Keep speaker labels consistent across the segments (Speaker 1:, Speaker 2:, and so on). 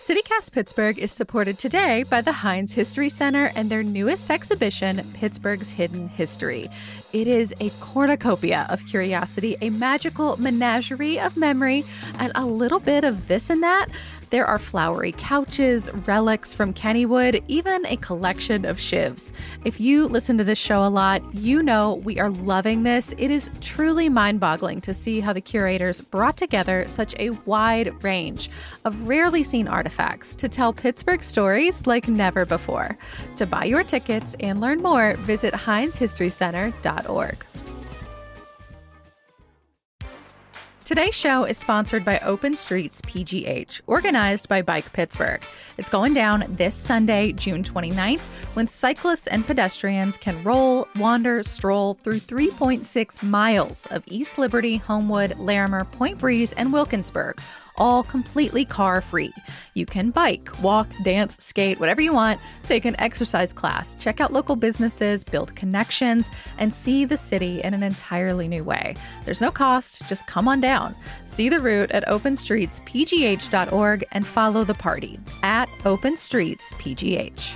Speaker 1: CityCast Pittsburgh is supported today by the Heinz History Center and their newest exhibition, Pittsburgh's Hidden History. It is a cornucopia of curiosity, a magical menagerie of memory, and a little bit of this and that. There are flowery couches, relics from Kennywood, even a collection of shivs. If you listen to this show a lot, you know we are loving this. It is truly mind-boggling to see how the curators brought together such a wide range of rarely seen artifacts to tell Pittsburgh stories like never before. To buy your tickets and learn more, visit HeinzHistoryCenter.org. Today's show is sponsored by Open Streets PGH, organized by Bike Pittsburgh. It's going down this Sunday, June 29th, when cyclists and pedestrians can roll, wander, stroll through 3.6 miles of East Liberty, Homewood, Larimer, Point Breeze, and Wilkinsburg, all completely car-free. You can bike, walk, dance, skate, whatever you want, take an exercise class, check out local businesses, build connections, and see the city in an entirely new way. There's no cost, just come on down. See the route at openstreetspgh.org and follow the party at openstreetspgh.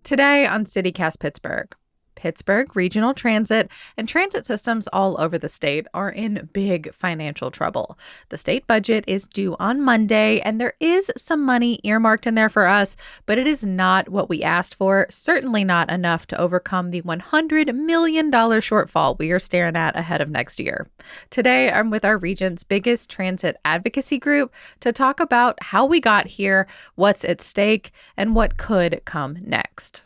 Speaker 1: Today on CityCast Pittsburgh, Pittsburgh Regional Transit and transit systems all over the state are in big financial trouble. The state budget is due on Monday, and there is some money earmarked in there for us, but it is not what we asked for, certainly not enough to overcome the $100 million shortfall we are staring at ahead of next year. Today, I'm with our region's biggest transit advocacy group to talk about how we got here, what's at stake, and what could come next.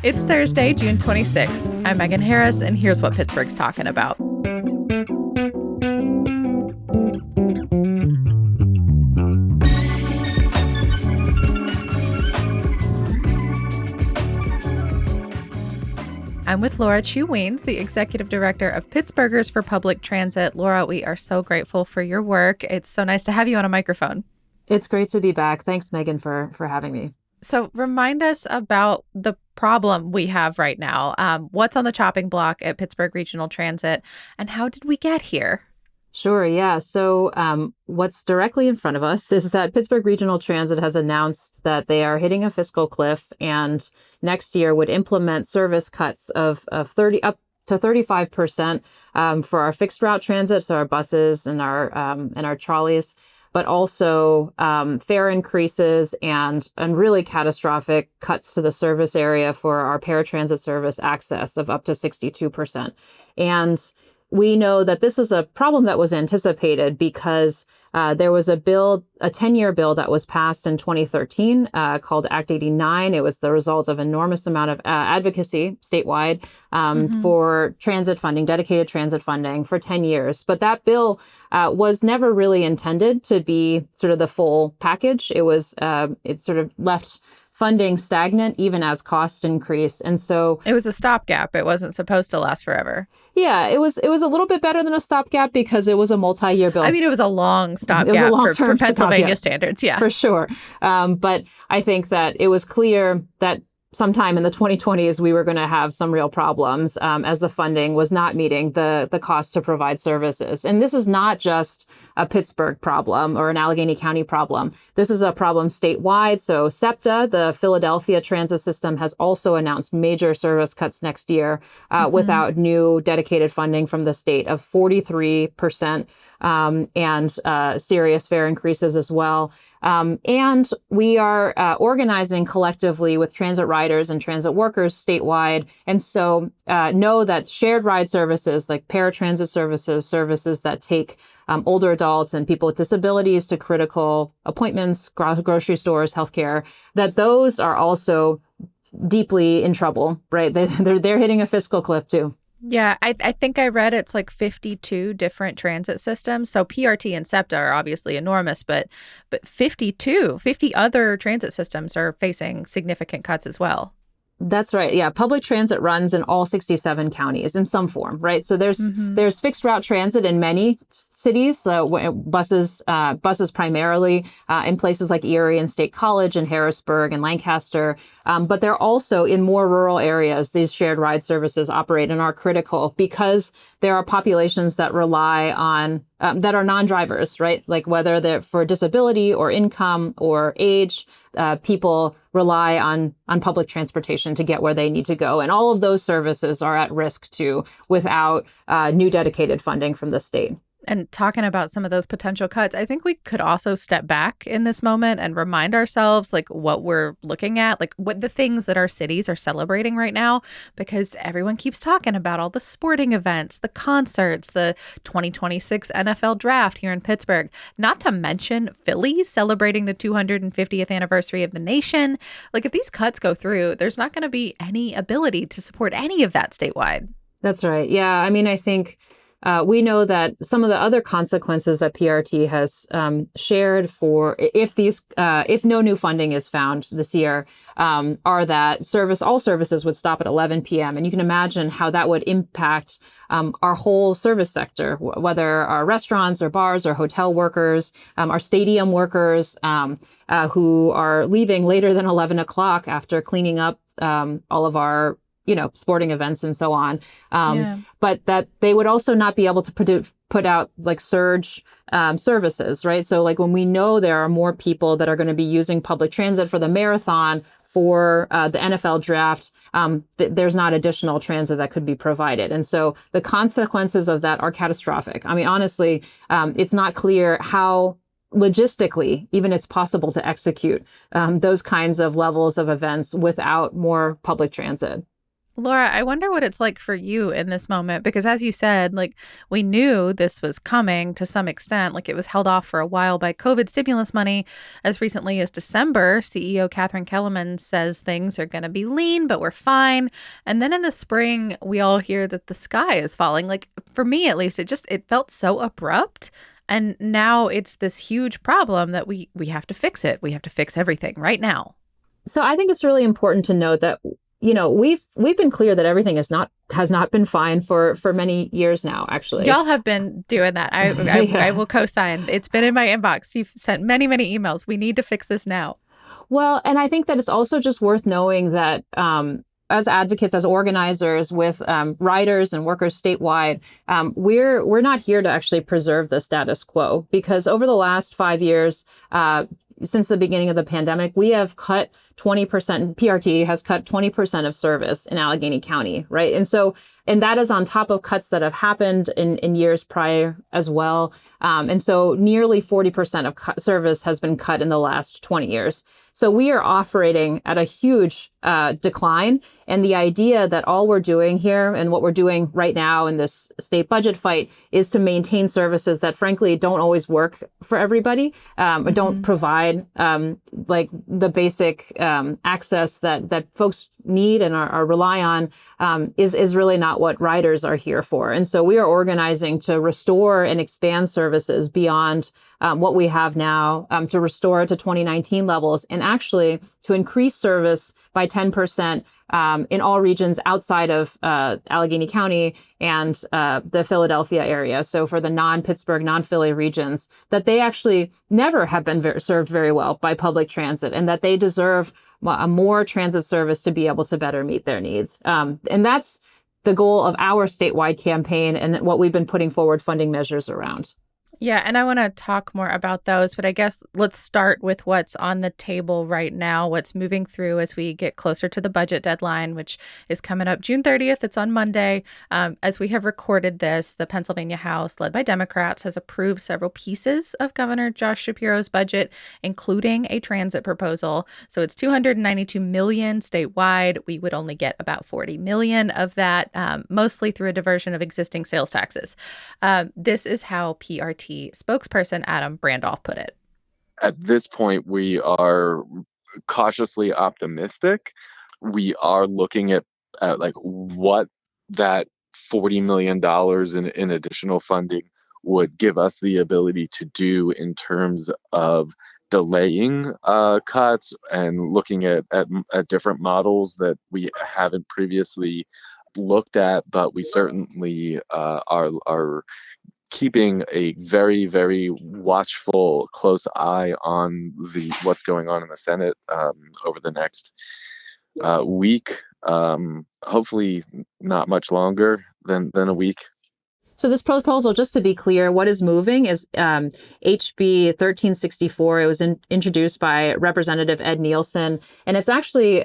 Speaker 1: It's Thursday, June 26th. I'm Megan Harris, and here's what Pittsburgh's talking about. I'm with Laura Chu Weens, the Executive Director of Pittsburghers for Public Transit. Laura, we are so grateful for your work. It's so nice to have you on a microphone.
Speaker 2: It's great to be back. Thanks, Megan, for having me.
Speaker 1: So remind us about the problem we have right now. What's on the chopping block at Pittsburgh Regional Transit, and how did we get here?
Speaker 2: Sure, yeah. So what's directly in front of us is that Pittsburgh Regional Transit has announced that they are hitting a fiscal cliff and next year would implement service cuts of 30 up to 35% for our fixed route transit, so our buses and our trolleys, but also fare increases and really catastrophic cuts to the service area for our paratransit service access of up to 62%. And we know that this was a problem that was anticipated because there was a 10-year bill that was passed in 2013 called Act 89. It was the result of enormous amount of advocacy statewide for transit funding, dedicated transit funding for 10 years. But that bill was never really intended to be sort of the full package. It was it sort of left funding stagnant even as costs increase. And so
Speaker 1: it was a stopgap. It wasn't supposed to last forever.
Speaker 2: Yeah, it was a little bit better than a stopgap because it was a multi-year bill.
Speaker 1: I mean, it was a long stopgap for Pennsylvania standards. Yeah,
Speaker 2: for sure. But I think that it was clear that sometime in the 2020s, we were going to have some real problems as the funding was not meeting the cost to provide services. And this is not just a Pittsburgh problem or an Allegheny County problem. This is a problem statewide. So SEPTA, the Philadelphia transit system, has also announced major service cuts next year without new dedicated funding from the state of 43% and serious fare increases as well. And we are organizing collectively with transit riders and transit workers statewide. And so know that shared ride services like paratransit services that take older adults and people with disabilities to critical appointments, grocery stores, healthcare, that those are also deeply in trouble, right? They're hitting a fiscal cliff too.
Speaker 1: Yeah, I think I read it's like 52 different transit systems. So PRT and SEPTA are obviously enormous, but 50 other transit systems are facing significant cuts as well.
Speaker 2: That's right. Yeah, public transit runs in all 67 counties in some form, right? So
Speaker 1: Hmm.
Speaker 2: there's fixed route transit in many cities. So buses primarily in places like Erie and State College and Harrisburg and Lancaster. But they're also in more rural areas. These shared ride services operate and are critical because there are populations that rely on that are non-drivers, right? Like whether they're for disability or income or age, people rely on public transportation to get where they need to go, and all of those services are at risk too without new dedicated funding from the state.
Speaker 1: And talking about some of those potential cuts, I think we could also step back in this moment and remind ourselves like what we're looking at, like what the things that our cities are celebrating right now, because everyone keeps talking about all the sporting events, the concerts, the 2026 NFL draft here in Pittsburgh, not to mention Philly celebrating the 250th anniversary of the nation. Like if these cuts go through, there's not going to be any ability to support any of that statewide.
Speaker 2: That's right. Yeah, I mean, I think we know that some of the other consequences that PRT has shared for if no new funding is found this year are that all services would stop at 11 p.m. And you can imagine how that would impact our whole service sector, whether our restaurants or bars or hotel workers, our stadium workers who are leaving later than 11 o'clock after cleaning up all of our sporting events and so on.
Speaker 1: Yeah.
Speaker 2: But that they would also not be able to put out like surge services, right? So like when we know there are more people that are going to be using public transit for the marathon, for the NFL draft, there's not additional transit that could be provided. And so the consequences of that are catastrophic. I mean, honestly, it's not clear how logistically even it's possible to execute those kinds of levels of events without more public transit.
Speaker 1: Laura, I wonder what it's like for you in this moment because as you said, like we knew this was coming to some extent, like it was held off for a while by COVID stimulus money. As recently as December, CEO Catherine Kellerman says things are going to be lean, but we're fine. And then in the spring, we all hear that the sky is falling. Like for me, at least, it felt so abrupt. And now it's this huge problem that we have to fix it. We have to fix everything right now.
Speaker 2: So I think it's really important to note that we've been clear that everything has not been fine for many years now, actually.
Speaker 1: Y'all have been doing that. I will co-sign. It's been in my inbox. You've sent many, many emails. We need to fix this now.
Speaker 2: Well, and I think that it's also just worth knowing that as advocates, as organizers with riders and workers statewide, we're not here to actually preserve the status quo because over the last 5 years, since the beginning of the pandemic, we have cut 20%, PRT has cut 20% of service in Allegheny County, right? And that is on top of cuts that have happened in years prior as well. And so nearly 40% of service has been cut in the last 20 years. So we are operating at a huge decline. And the idea that all we're doing here and what we're doing right now in this state budget fight is to maintain services that frankly don't always work for everybody, or don't provide like the basic access that folks need and are rely on is really not what riders are here for. And so we are organizing to restore and expand services beyond what we have now, to restore it to 2019 levels, and actually to increase service by 10% in all regions outside of Allegheny County and the Philadelphia area. So for the non-Pittsburgh, non-Philly regions, that they actually never have been served very well by public transit, and that they deserve a more transit service to be able to better meet their needs. And that's the goal of our statewide campaign and what we've been putting forward funding measures around.
Speaker 1: Yeah, and I want to talk more about those, but I guess let's start with what's on the table right now, what's moving through as we get closer to the budget deadline, which is coming up June 30th. It's on Monday. As we have recorded this, the Pennsylvania House, led by Democrats, has approved several pieces of Governor Josh Shapiro's budget, including a transit proposal. So it's $292 million statewide. We would only get about $40 million of that, mostly through a diversion of existing sales taxes. This is how PRT spokesperson Adam Brandolph put it.
Speaker 3: At this point, we are cautiously optimistic. We are looking at like what that $40 million in additional funding would give us the ability to do in terms of delaying cuts and looking at different models that we haven't previously looked at, but we certainly are keeping a very, very watchful, close eye on the what's going on in the Senate over the next week. Hopefully, not much longer than a week.
Speaker 2: So this proposal, just to be clear, what is moving is HB 1364. It was introduced by Representative Ed Nielsen, and it's actually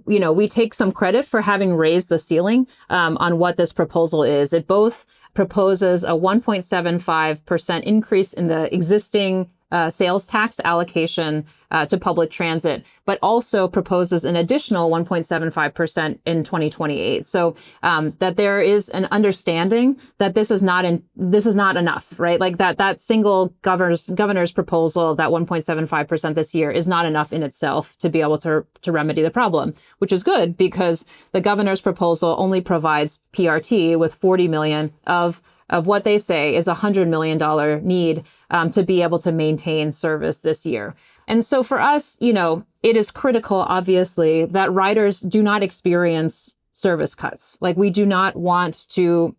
Speaker 2: we take some credit for having raised the ceiling on what this proposal is. It both proposes a 1.75% increase in the existing sales tax allocation to public transit, but also proposes an additional 1.75% in 2028. So that there is an understanding that this is not enough, right? Like that single governor's proposal, that 1.75% this year, is not enough in itself to be able to remedy the problem, which is good because the governor's proposal only provides PRT with $40 million of what they say is a $100 million need to be able to maintain service this year. And so for us, it is critical, obviously, that riders do not experience service cuts. Like, we do not want to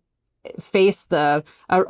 Speaker 2: face a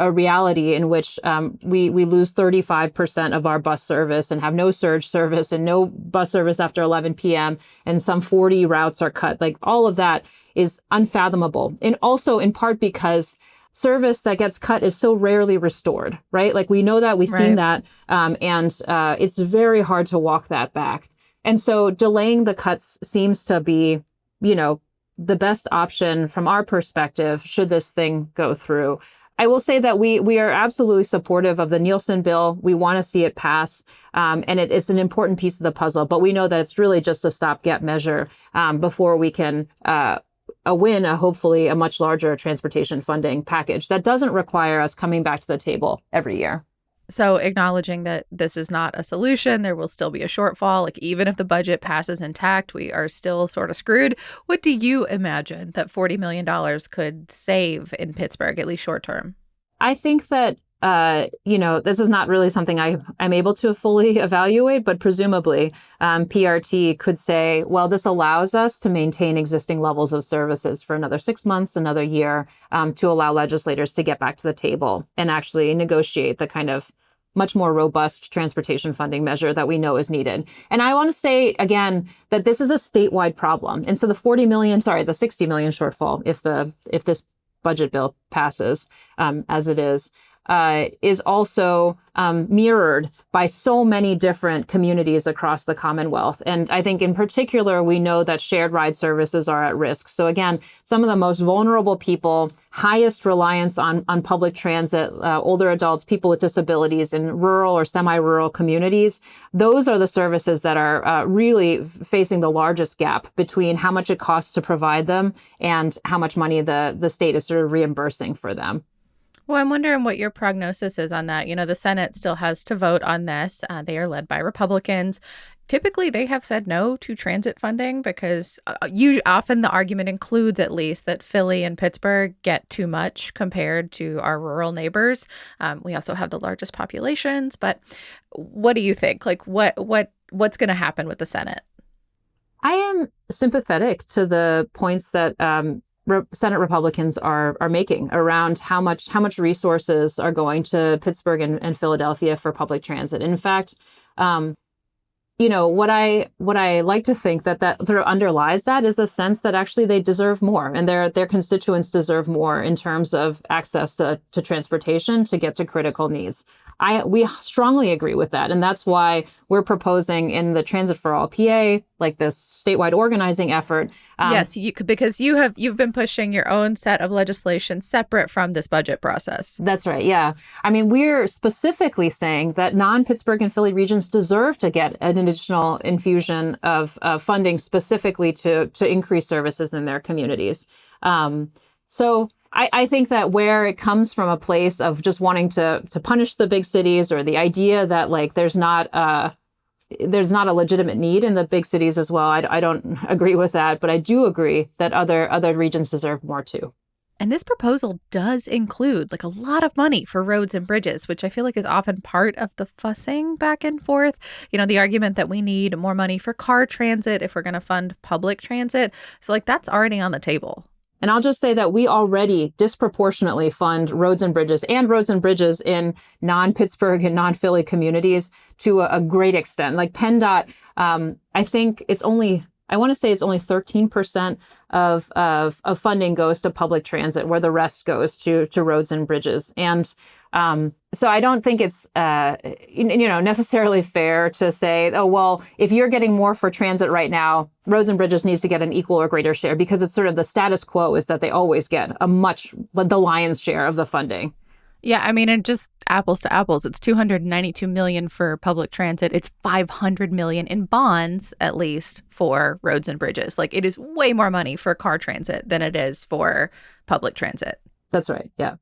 Speaker 2: reality in which we lose 35% of our bus service and have no surge service and no bus service after 11 p.m. and some 40 routes are cut. Like, all of that is unfathomable. And also in part because service that gets cut is so rarely restored, right? Like, we know that, we've seen that, and it's very hard to walk that back. And so delaying the cuts seems to be, the best option from our perspective, should this thing go through. I will say that we are absolutely supportive of the Nielsen bill. We want to see it pass, and it's an important piece of the puzzle, but we know that it's really just a stopgap measure before we can hopefully a much larger transportation funding package that doesn't require us coming back to the table every year.
Speaker 1: So acknowledging that this is not a solution, there will still be a shortfall. Like, even if the budget passes intact, we are still sort of screwed. What do you imagine that $40 million could save in Pittsburgh, at least short term?
Speaker 2: I think that this is not really something I'm able to fully evaluate, but presumably PRT could say, well, this allows us to maintain existing levels of services for another 6 months, another year, to allow legislators to get back to the table and actually negotiate the kind of much more robust transportation funding measure that we know is needed. And I want to say again that this is a statewide problem. And so the $60 million shortfall, if this budget bill passes as it is also mirrored by so many different communities across the Commonwealth. And I think in particular, we know that shared ride services are at risk. So again, some of the most vulnerable people, highest reliance on public transit, older adults, people with disabilities in rural or semi-rural communities, those are the services that are really facing the largest gap between how much it costs to provide them and how much money the state is sort of reimbursing for them.
Speaker 1: Well, I'm wondering what your prognosis is on that. The Senate still has to vote on this. They are led by Republicans. Typically, they have said no to transit funding because often the argument includes, at least, that Philly and Pittsburgh get too much compared to our rural neighbors. We also have the largest populations. But what do you think? Like, what's going to happen with the Senate?
Speaker 2: I am sympathetic to the points that Senate Republicans are making around how much resources are going to Pittsburgh and Philadelphia for public transit. In fact, what I like to think that sort of underlies that is a sense that actually they deserve more, and their constituents deserve more in terms of access to transportation to get to critical needs. We strongly agree with that, and that's why we're proposing in the Transit for All PA, like this statewide organizing effort.
Speaker 1: Yes, because you've been pushing your own set of legislation separate from this budget process.
Speaker 2: That's right. Yeah, I mean, we're specifically saying that non-Pittsburgh and Philly regions deserve to get an additional infusion of funding specifically to increase services in their communities. So I think that where it comes from a place of just wanting to punish the big cities, or the idea that like there's not a legitimate need in the big cities as well, I don't agree with that. But I do agree that other regions deserve more too.
Speaker 1: And this proposal does include like a lot of money for roads and bridges, which I feel like is often part of the fussing back and forth. The argument that we need more money for car transit if we're going to fund public transit. So like that's already on the table.
Speaker 2: And I'll just say that we already disproportionately fund roads and bridges in non-Pittsburgh and non-Philly communities to a great extent. Like PennDOT, I think I want to say it's only 13% of funding goes to public transit, where the rest goes to roads and bridges. And so I don't think it's necessarily fair to say, oh, well, if you're getting more for transit right now, roads and bridges needs to get an equal or greater share, because it's sort of the status quo is that they always get the lion's share of the funding.
Speaker 1: Yeah, I mean, and just apples to apples, it's $292 million for public transit. It's $500 million in bonds, at least, for roads and bridges. Like, it is way more money for car transit than it is for public transit.
Speaker 2: That's right. Yeah.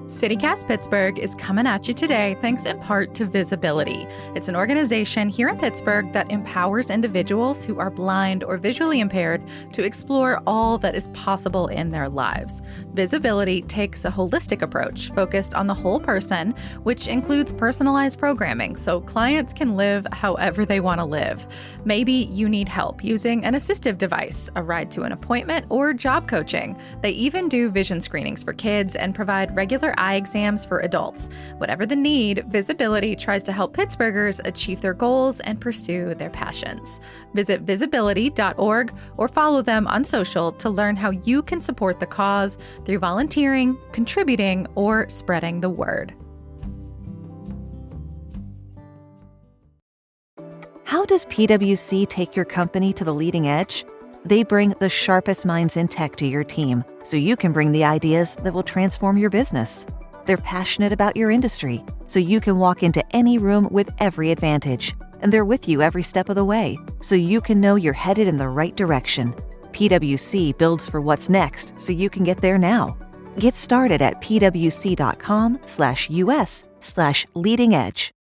Speaker 1: CityCast Pittsburgh is coming at you today thanks in part to Visibility. It's an organization here in Pittsburgh that empowers individuals who are blind or visually impaired to explore all that is possible in their lives. Visibility takes a holistic approach focused on the whole person, which includes personalized programming so clients can live however they want to live. Maybe you need help using an assistive device, a ride to an appointment, or job coaching. They even do vision screenings for kids and provide regular eye exams for adults. Whatever the need, Visibility tries to help Pittsburghers achieve their goals and pursue their passions. Visit visibility.org or follow them on social to learn how you can support the cause through volunteering, contributing, or spreading the word.
Speaker 4: How does PwC take your company to the leading edge? They bring the sharpest minds in tech to your team, so you can bring the ideas that will transform your business. They're passionate about your industry, so you can walk into any room with every advantage. And they're with you every step of the way, so you can know you're headed in the right direction. PwC builds for what's next, so you can get there now. Get started at pwc.com/us/leading edge.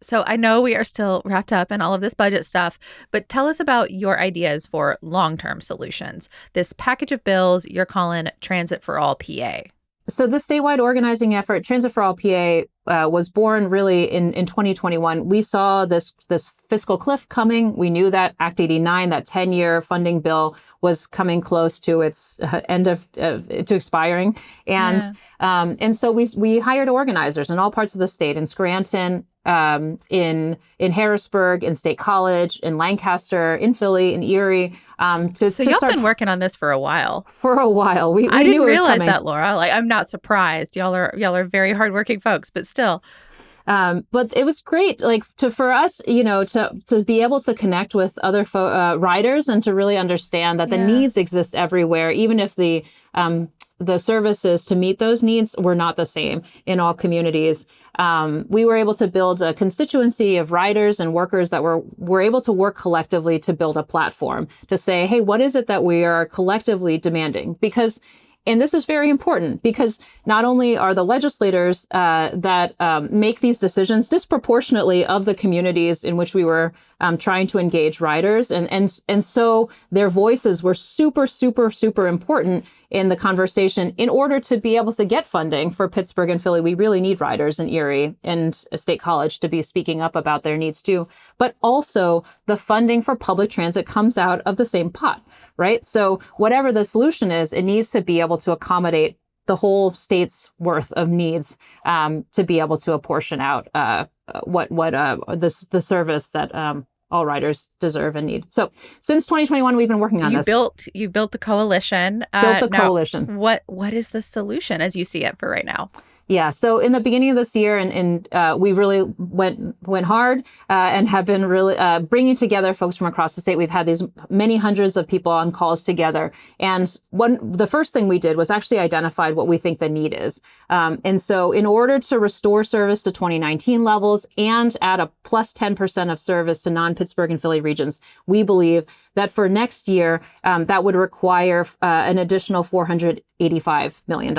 Speaker 1: So I know we are still wrapped up in all of this budget stuff, but tell us about your ideas for long-term solutions. This package of bills you're calling Transit for All PA.
Speaker 2: So the statewide organizing effort, Transit for All PA, was born really in 2021. We saw this fiscal cliff coming. We knew that Act 89, that 10-year funding bill, was coming close to its to expiring, and so we hired organizers in all parts of the state, in Scranton, in Harrisburg, in State College, in Lancaster, in Philly, in Erie.
Speaker 1: So y'all been working on this for a while.
Speaker 2: For a while, we
Speaker 1: I
Speaker 2: knew
Speaker 1: didn't
Speaker 2: it was
Speaker 1: realize
Speaker 2: coming.
Speaker 1: that, Laura. Like, I'm not surprised. Y'all are very hardworking folks, but still.
Speaker 2: But it was great, like for us, to be able to connect with other riders and to really understand that the needs exist everywhere, even if the services to meet those needs were not the same in all communities. We were able to build a constituency of riders and workers that were able to work collectively to build a platform to say, hey, what is it that we are collectively demanding? And this is very important, because not only are the legislators that make these decisions disproportionately of the communities in which we were trying to engage riders, and so their voices were super, super, super important in the conversation. In order to be able to get funding for Pittsburgh and Philly, we really need riders in Erie and State College to be speaking up about their needs too. But also, the funding for public transit comes out of the same pot, right? So whatever the solution is, it needs to be able to accommodate the whole state's worth of needs, to be able to apportion out the service that all riders deserve and need. So since 2021, we've been working on this.
Speaker 1: You built the coalition.
Speaker 2: Coalition.
Speaker 1: What is the solution as you see it for right now?
Speaker 2: Yeah. So in the beginning of this year, and we really went hard and have been really bringing together folks from across the state. We've had these many hundreds of people on calls together. And the first thing we did was actually identified what we think the need is. And so in order to restore service to 2019 levels and add a plus 10% of service to non-Pittsburgh and Philly regions, we believe that for next year, that would require an additional $485 million.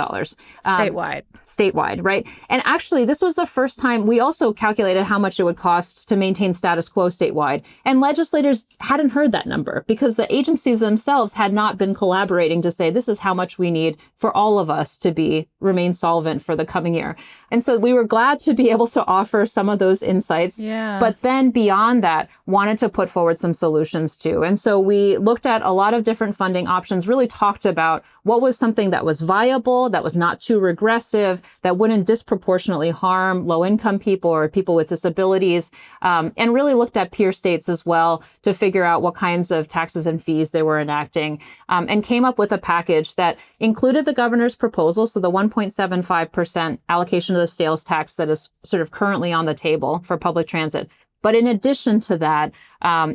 Speaker 2: Statewide, right? And actually, this was the first time we also calculated how much it would cost to maintain status quo statewide. And legislators hadn't heard that number because the agencies themselves had not been collaborating to say, this is how much we need for all of us to remain solvent for the coming year. And so we were glad to be able to offer some of those insights.
Speaker 1: Yeah.
Speaker 2: But then beyond that, wanted to put forward some solutions too. And so we looked at a lot of different funding options, really talked about what was something that was viable, that was not too regressive, that wouldn't disproportionately harm low-income people or people with disabilities, and really looked at peer states as well to figure out what kinds of taxes and fees they were enacting, and came up with a package that included the governor's proposal, so the 1.75% allocation of the sales tax that is sort of currently on the table for public transit. But in addition to that,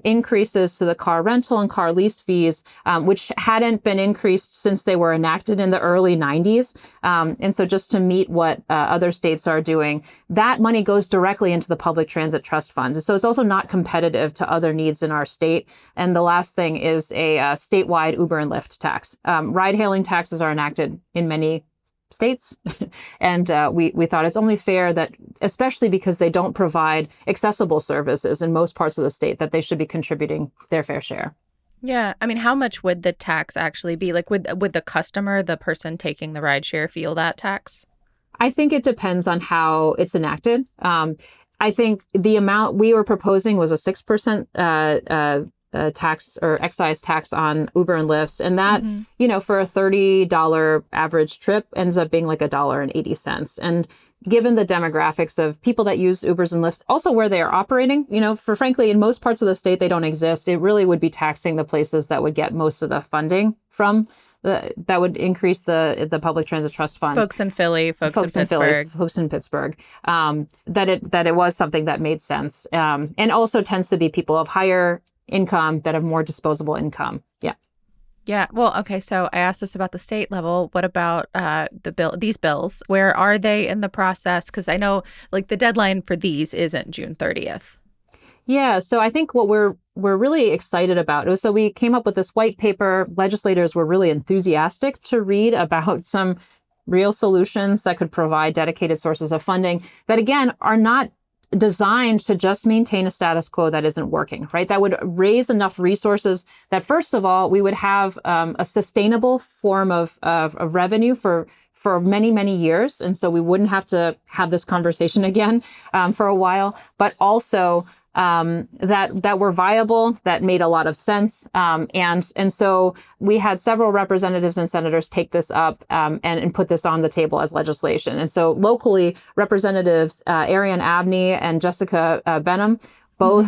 Speaker 2: increases to the car rental and car lease fees, which hadn't been increased since they were enacted in the early 90s. And so just to meet what other states are doing, that money goes directly into the Public Transit Trust Fund. So it's also not competitive to other needs in our state. And the last thing is a statewide Uber and Lyft tax. Ride-hailing taxes are enacted in many states. And we thought it's only fair that, especially because they don't provide accessible services in most parts of the state, that they should be contributing their fair share.
Speaker 1: Yeah. I mean, how much would the tax actually be? Like, would the customer, the person taking the rideshare, feel that tax?
Speaker 2: I think it depends on how it's enacted. I think the amount we were proposing was a 6% tax or excise tax on Uber and Lyfts. And that, for a $30 average trip ends up being like $1.80. And given the demographics of people that use Ubers and Lyfts, also where they are operating, for frankly, in most parts of the state, they don't exist. It really would be taxing the places that would get most of the funding from that would increase the Public Transit Trust Fund.
Speaker 1: Folks in Philly, folks in Pittsburgh.
Speaker 2: Folks in Pittsburgh. That it was something that made sense. And also tends to be people of higher income that have more disposable income. Yeah.
Speaker 1: Yeah. Well, okay. So I asked this about the state level. What about these bills? Where are they in the process? Because I know like the deadline for these isn't June 30th.
Speaker 2: Yeah. So I think what we're really excited about is, so we came up with this white paper. Legislators were really enthusiastic to read about some real solutions that could provide dedicated sources of funding that, again, are not designed to just maintain a status quo that isn't working, right? That would raise enough resources that, first of all, we would have a sustainable form of revenue for many, many years. And so we wouldn't have to have this conversation again for a while, but also that were viable, that made a lot of sense. And so we had several representatives and senators take this up and put this on the table as legislation. And so locally, Representatives Ariane Abney and Jessica Benham both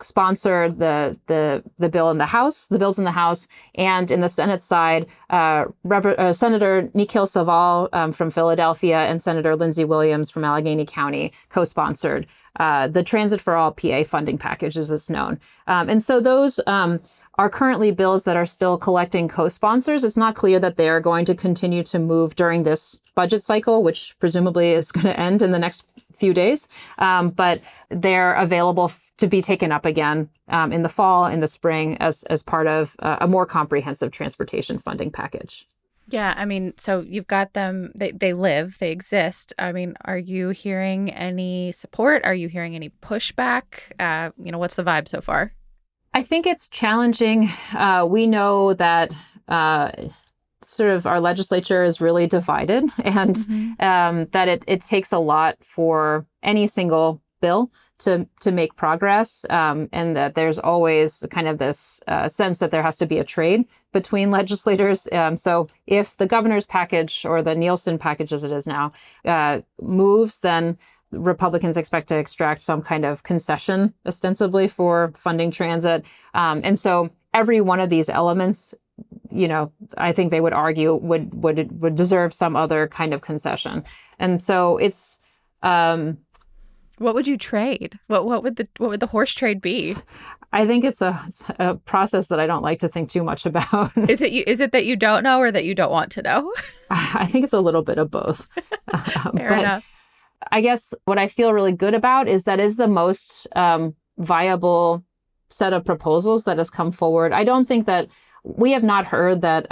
Speaker 2: sponsored the bill in the House, the bills in the House, and in the Senate side, Senator Nikhil Saval from Philadelphia and Senator Lindsey Williams from Allegheny County co-sponsored the Transit for All PA funding package, as it's known. And so those are currently bills that are still collecting co-sponsors. It's not clear that they are going to continue to move during this budget cycle, which presumably is going to end in the next few days. But they're available to be taken up again in the fall, in the spring, as part of a more comprehensive transportation funding package.
Speaker 1: Yeah, I mean, so you've got them, they live, they exist. I mean, are you hearing any support? Are you hearing any pushback? What's the vibe so far?
Speaker 2: I think it's challenging. We know that sort of our legislature is really divided, and that it takes a lot for any single bill to make progress, and that there's always kind of this sense that there has to be a trade between legislators. So if the governor's package, or the Nielsen package as it is now, moves, then Republicans expect to extract some kind of concession, ostensibly, for funding transit. And so every one of these elements, I think they would argue would deserve some other kind of concession. And so it's what
Speaker 1: would you trade? What would the horse trade be?
Speaker 2: I think it's a process that I don't like to think too much about.
Speaker 1: Is it that you don't know, or that you don't want to know?
Speaker 2: I think it's a little bit of both.
Speaker 1: Fair enough.
Speaker 2: I guess what I feel really good about is that is the most viable set of proposals that has come forward. I don't think that we have not heard that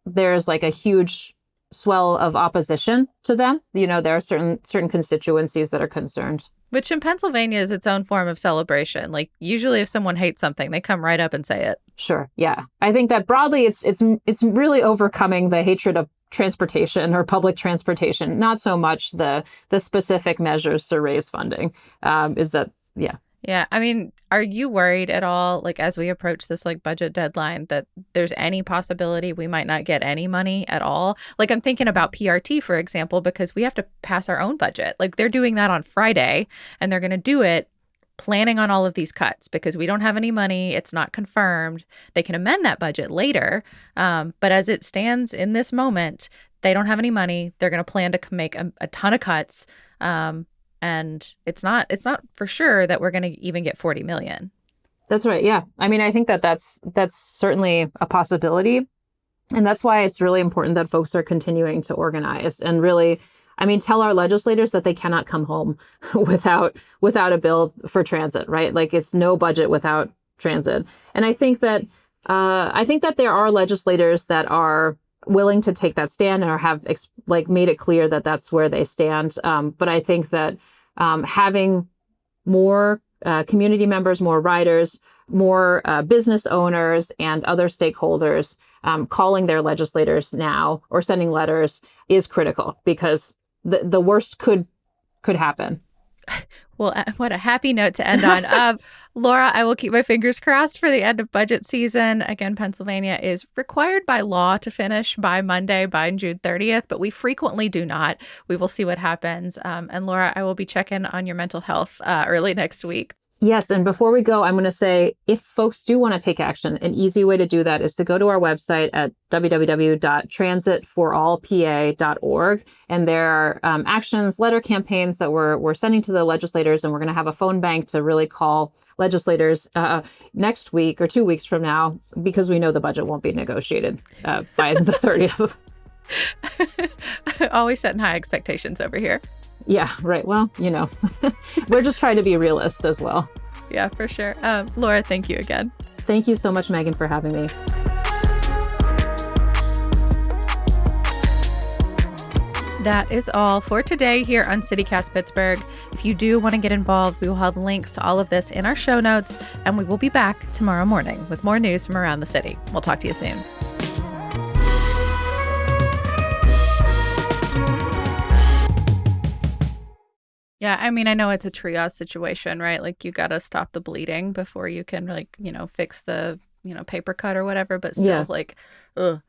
Speaker 2: there's like a huge swell of opposition to them. There are certain constituencies that are concerned.
Speaker 1: Which in Pennsylvania is its own form of celebration. Like usually if someone hates something, they come right up and say it.
Speaker 2: Sure. Yeah. I think that broadly it's really overcoming the hatred of transportation or public transportation, not so much the specific measures to raise funding.
Speaker 1: Yeah. I mean, are you worried at all, like as we approach this like budget deadline, that there's any possibility we might not get any money at all? Like I'm thinking about PRT, for example, because we have to pass our own budget. Like they're doing that on Friday and they're going to do it planning on all of these cuts because we don't have any money. It's not confirmed. They can amend that budget later. But as it stands in this moment, they don't have any money. They're going to plan to make a ton of cuts. And it's not for sure that we're going to even get 40 million.
Speaker 2: That's right. Yeah. I mean, I think that that's certainly a possibility. And that's why it's really important that folks are continuing to organize and really, I mean, tell our legislators that they cannot come home without a bill for transit, right? Like it's no budget without transit. And I think that there are legislators that are willing to take that stand and have made it clear that that's where they stand. But I think that having more community members, more riders, more business owners and other stakeholders calling their legislators now or sending letters is critical because the worst could happen.
Speaker 1: Well, what a happy note to end on. Laura, I will keep my fingers crossed for the end of budget season. Again, Pennsylvania is required by law to finish by Monday, by June 30th, but we frequently do not. We will see what happens. And Laura, I will be checking on your mental health early next week.
Speaker 2: Yes. And before we go, I'm going to say, if folks do want to take action, an easy way to do that is to go to our website at www.transitforallpa.org. And there are actions, letter campaigns that we're sending to the legislators. And we're going to have a phone bank to really call legislators next week or 2 weeks from now, because we know the budget won't be negotiated by the 30th.
Speaker 1: Always setting high expectations over here.
Speaker 2: Yeah, right. Well, we're just trying to be realists as well.
Speaker 1: Yeah, for sure. Laura, thank you again.
Speaker 2: Thank you so much, Megan, for having me.
Speaker 1: That is all for today here on CityCast Pittsburgh. If you do want to get involved, we will have links to all of this in our show notes, and we will be back tomorrow morning with more news from around the city. We'll talk to you soon. Yeah, I mean, I know it's a triage situation, right? Like you got to stop the bleeding before you can fix the, paper cut or whatever, but still ugh.